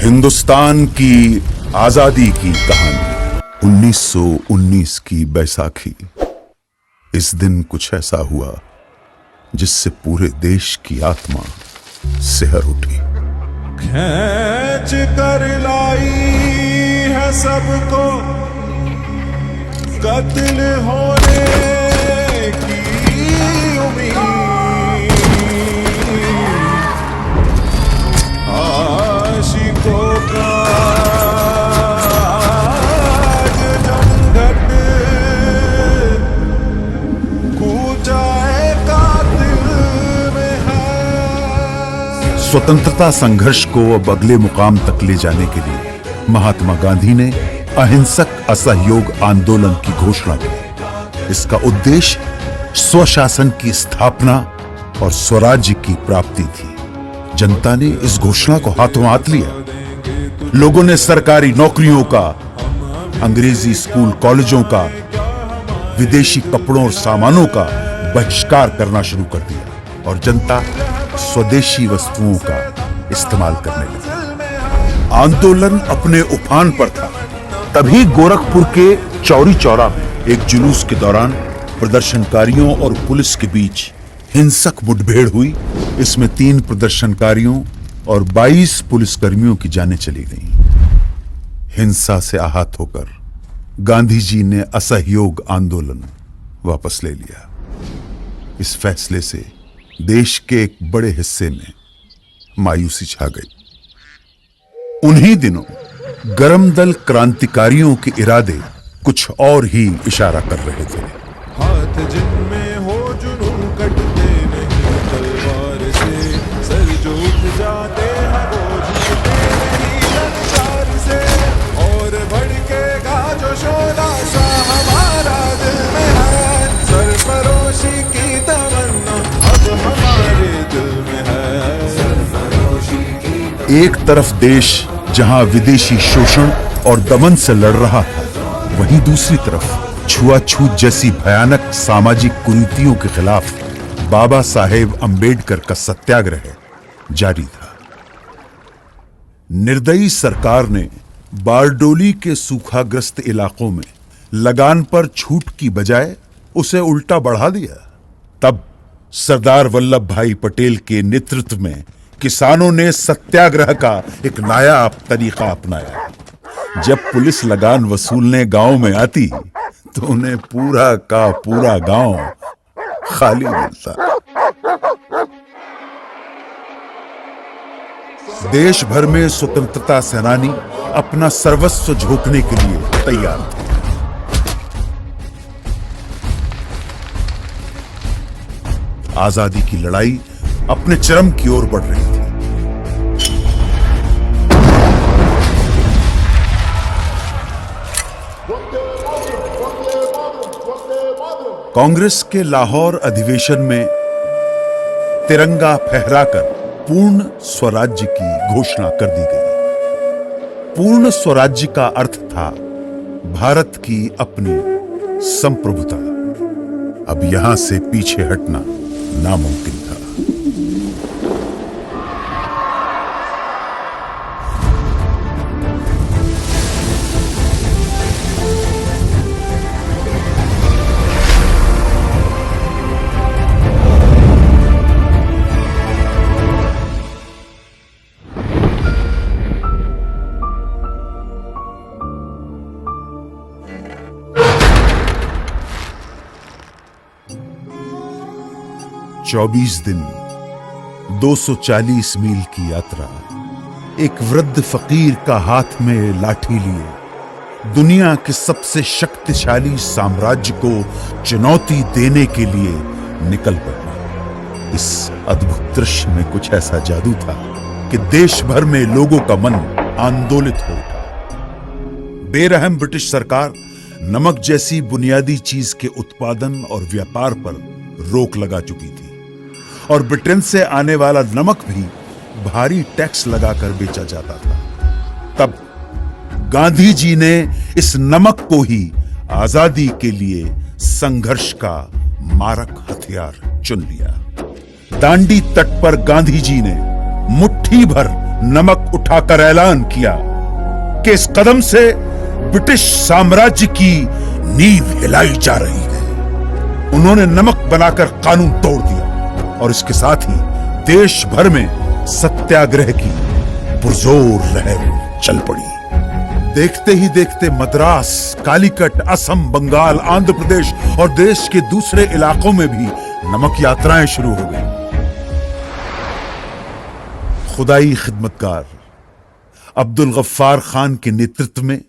हिंदुस्तान की आजादी की कहानी। 1919 की बैसाखी। इस दिन कुछ ऐसा हुआ जिससे पूरे देश की आत्मा सिहर उठी। खींच कर लाई है सबको कत्ल होने की उम्मीद। आशिकों का आज जमघट कूचा है कातिल में है। स्वतंत्रता संघर्ष को अब अगले मुकाम तक ले जाने के लिए महात्मा गांधी ने अहिंसक असहयोग आंदोलन की घोषणा की। इसका उद्देश्य स्वशासन की स्थापना और स्वराज्य की प्राप्ति थी। जनता ने इस घोषणा को हाथों हाथ लिया। लोगों ने सरकारी नौकरियों का, अंग्रेजी स्कूल कॉलेजों का, विदेशी कपड़ों और सामानों का बहिष्कार करना शुरू कर दिया और जनता स्वदेशी वस्तुओं का इस्तेमाल करने लगी। आंदोलन अपने उफान पर था। तभी गोरखपुर के चौरी चौरा में एक जुलूस के दौरान प्रदर्शनकारियों और पुलिस के बीच हिंसक मुठभेड़ हुई। इसमें 3 प्रदर्शनकारियों और 22 पुलिसकर्मियों की जानें चली गईं। हिंसा से आहत होकर गांधी जी ने असहयोग आंदोलन वापस ले लिया। इस फैसले से देश के एक बड़े हिस्से में मायूसी छा गई। उन्हीं दिनों गरम दल क्रांतिकारियों के इरादे कुछ और ही इशारा कर रहे थे। हाथ जिनमें हो जुनून कटते नहीं तलवार से, सर जो उठ जाते हैं वो झुकते नहीं ललकार से। और भड़केगा जो शोला सा हमारा दिल में है, सरफरोशी की तमन्ना अब हमारे दिल में है। सरफरोशी की एक तरफ देश जहां विदेशी शोषण और दमन से लड़ रहा था, वहीं दूसरी तरफ छुआछूत जैसी भयानक सामाजिक कुरीतियों के खिलाफ बाबा साहेब अंबेडकर का सत्याग्रह जारी था। निर्दयी सरकार ने बारडोली के सूखाग्रस्त इलाकों में लगान पर छूट की बजाय उसे उल्टा बढ़ा दिया। तब सरदार वल्लभ भाई पटेल के नेतृत्व में किसानों ने सत्याग्रह का एक नायाब तरीका अपनाया। जब पुलिस लगान वसूलने गांव में आती तो उन्हें पूरा का पूरा गांव खाली मिलता। देश भर में स्वतंत्रता सेनानी अपना सर्वस्व झोंकने के लिए तैयार थे। आजादी की लड़ाई अपने चरम की ओर बढ़ रही थी। कांग्रेस के लाहौर अधिवेशन में तिरंगा फहराकर पूर्ण स्वराज्य की घोषणा कर दी गई। पूर्ण स्वराज्य का अर्थ था भारत की अपनी संप्रभुता। अब यहां से पीछे हटना नामुमकिन था। चौबीस दिन 240 मील की यात्रा, एक वृद्ध फकीर का हाथ में लाठी लिए दुनिया के सबसे शक्तिशाली साम्राज्य को चुनौती देने के लिए निकल पड़ा। इस अद्भुत दृश्य में कुछ ऐसा जादू था कि देश भर में लोगों का मन आंदोलित हो उठा। बेरहम ब्रिटिश सरकार नमक जैसी बुनियादी चीज के उत्पादन और व्यापार पर रोक लगा चुकी थी और ब्रिटेन से आने वाला नमक भी भारी टैक्स लगाकर बेचा जाता था। तब गांधी जी ने इस नमक को ही आजादी के लिए संघर्ष का मारक हथियार चुन लिया। दांडी तट पर गांधी जी ने मुट्ठी भर नमक उठाकर ऐलान किया कि इस कदम से ब्रिटिश साम्राज्य की नींव हिलाई जा रही है। उन्होंने नमक बनाकर कानून तोड़ दिया और इसके साथ ही देश भर में सत्याग्रह की पुरजोर लहर चल पड़ी। देखते ही देखते मद्रास, कालीकट, असम, बंगाल, आंध्र प्रदेश और देश के दूसरे इलाकों में भी नमक यात्राएं शुरू हो गई। खुदाई खिदमतगार अब्दुल गफ्फार खान के नेतृत्व में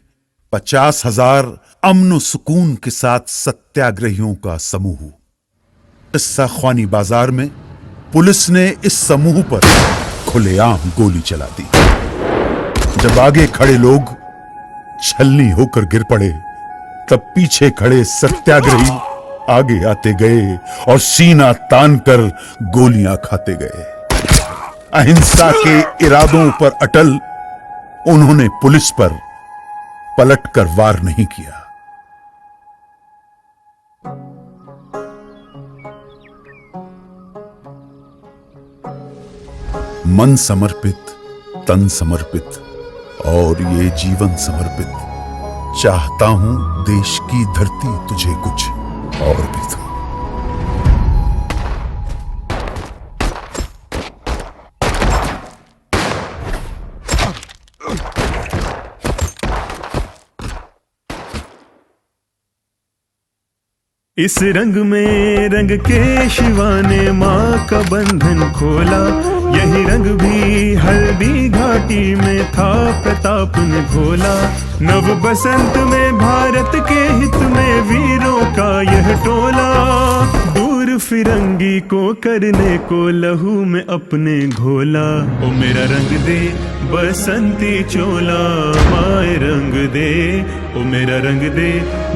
50,000 अमन सुकून के साथ सत्याग्रहियों का समूह। किस्सा ख्वानी बाजार में पुलिस ने इस समूह पर खुलेआम गोली चला दी। जब आगे खड़े लोग छलनी होकर गिर पड़े, तब पीछे खड़े सत्याग्रही आगे आते गए और सीना तानकर गोलियां खाते गए। अहिंसा के इरादों पर अटल उन्होंने पुलिस पर पलटकर वार नहीं किया। मन समर्पित, तन समर्पित और ये जीवन समर्पित, चाहता हूं देश की धरती तुझे कुछ और भी दूं। इस रंग में रंग के शिवा ने माँ का बंधन खोला, यही रंग भी हल्दी घाटी में था प्रताप ने घोला। नव बसंत में भारत के हित में वीरों का यह टोला, दूर फिरंगी को करने को लहू में अपने घोला। ओ मेरा रंग दे बसंती चोला, माए रंग दे, ओ मेरा रंग दे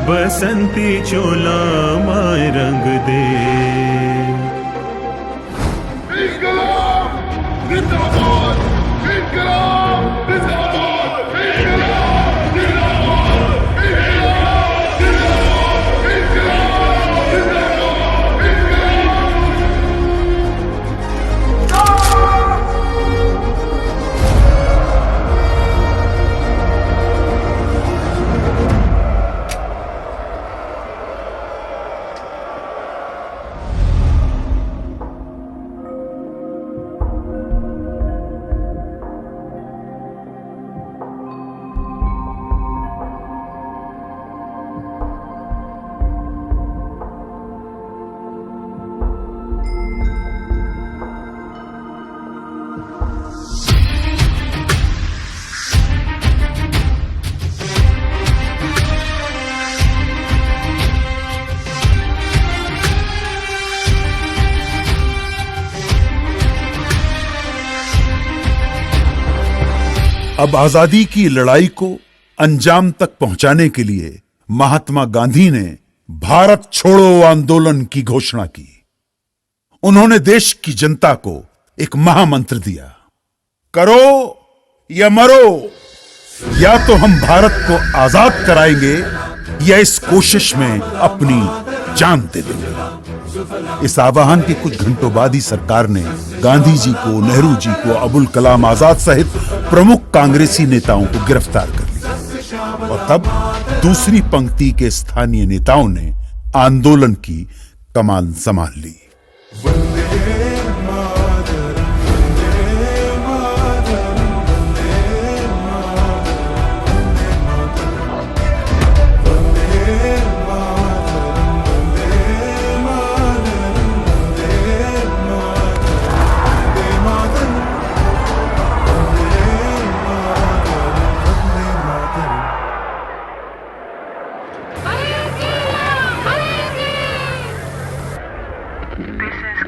बसंती चोला, माए रंग दे। इंकलाब जिंदाबाद, इंकलाब जिंदाबाद, इंकलाब जिंदाबाद, इंकलाब जिंदाबाद, इंकलाब जिंदाबाद, अब आजादी की लड़ाई को अंजाम तक पहुंचाने के लिए महात्मा गांधी ने भारत छोड़ो आंदोलन की घोषणा की। उन्होंने देश की जनता को एक महामंत्र दिया, करो या मरो, या तो हम भारत को आजाद कराएंगे या इस कोशिश में अपनी जान दे देंगे। इस आह्वान के कुछ घंटों बाद ही सरकार ने गांधी जी को, नेहरू जी को, अबुल कलाम आजाद सहित प्रमुख कांग्रेसी नेताओं को गिरफ्तार कर लिया और तब दूसरी पंक्ति के स्थानीय नेताओं ने आंदोलन की कमान संभाल ली।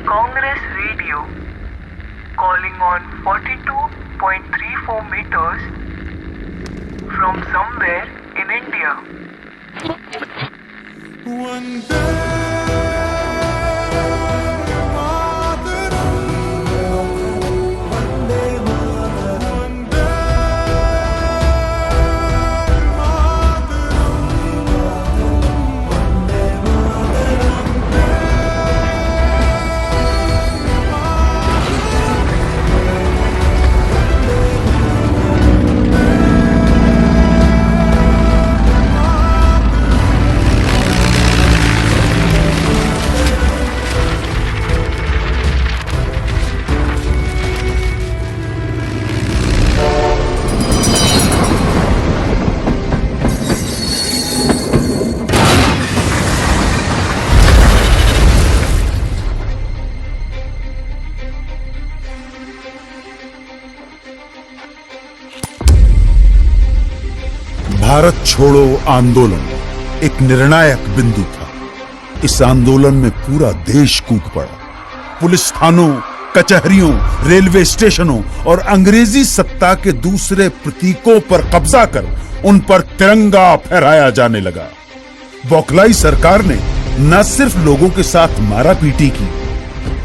Congress Radio calling on 42.34 meters from somewhere in India. Bharat छोड़ो आंदोलन एक निर्णायक बिंदु था। इस आंदोलन में पूरा देश कूद पड़ा। पुलिस थानों, कचहरियों, रेलवे स्टेशनों और अंग्रेजी सत्ता के दूसरे प्रतीकों पर कब्जा कर उन पर तिरंगा फहराया जाने लगा। बौखलाई सरकार ने न सिर्फ लोगों के साथ मारापीटी की,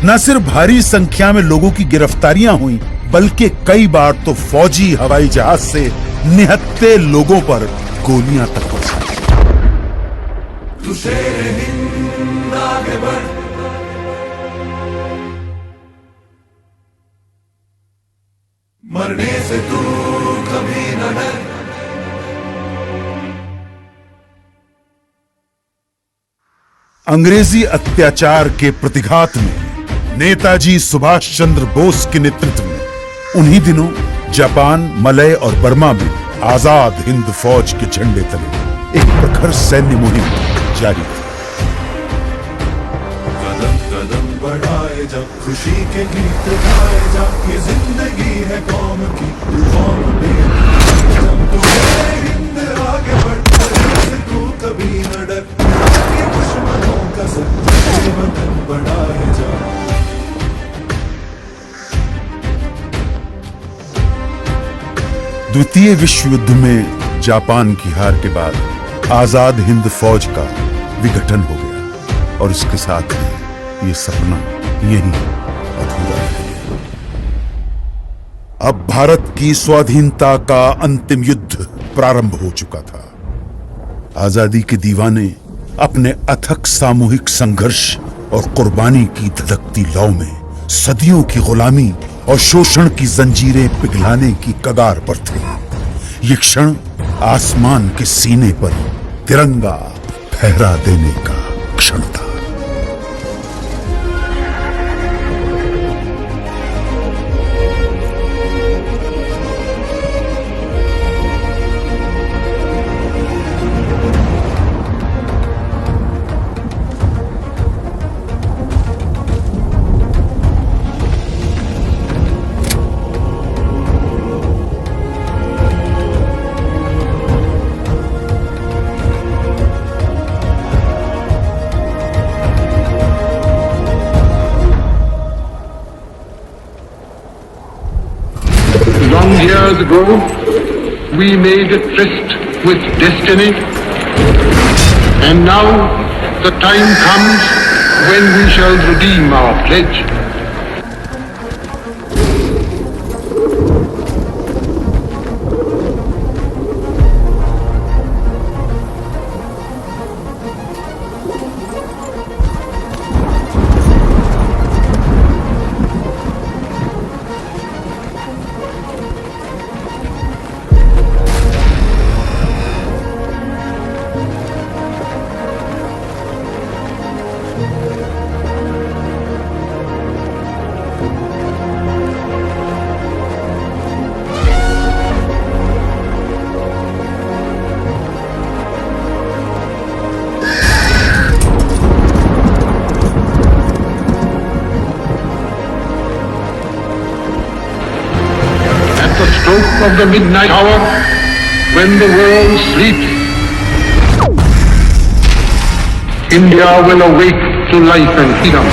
न सिर्फ भारी संख्या में लोगों की गिरफ्तारियां हुई, बल्कि कई बार तो फौजी हवाई जहाज से निहत्थे लोगों पर गोलियां तक बरसाई। मरने से तू कभी न डर। अंग्रेजी अत्याचार के प्रतिघात में नेताजी सुभाष चंद्र बोस के नेतृत्व में उन्हीं दिनों जापान, मलय और बर्मा में आजाद हिंद फौज के झंडे तले एक प्रखर सैन्य मुहिम जारी थी। कदम कदम बढ़ाए जा, खुशी के गीत गाए जा, ये जिंदगी है कौम की, कौम में हिंद आगे बढ़, तू कभी न डर, ये दुश्मनों का सत्य वतन बढ़ाए जा। द्वितीय विश्व युद्ध में जापान की हार के बाद आजाद हिंद फौज का विघटन हो गया और इसके साथ ही ये सपना यहीं अधूरा रह गया। अब भारत की स्वाधीनता का अंतिम युद्ध प्रारंभ हो चुका था। आजादी के दीवाने अपने अथक सामूहिक संघर्ष और कुर्बानी की धधकती लौ में सदियों की गुलामी और शोषण की जंजीरें पिघलाने की कगार पर थे। ये क्षण आसमान के सीने पर तिरंगा फहरा देने का क्षण था। Long years ago, we made a tryst with destiny, and now the time comes when we shall redeem our pledge. The stroke of the midnight hour, when the world sleeps, India will awake to life and freedom.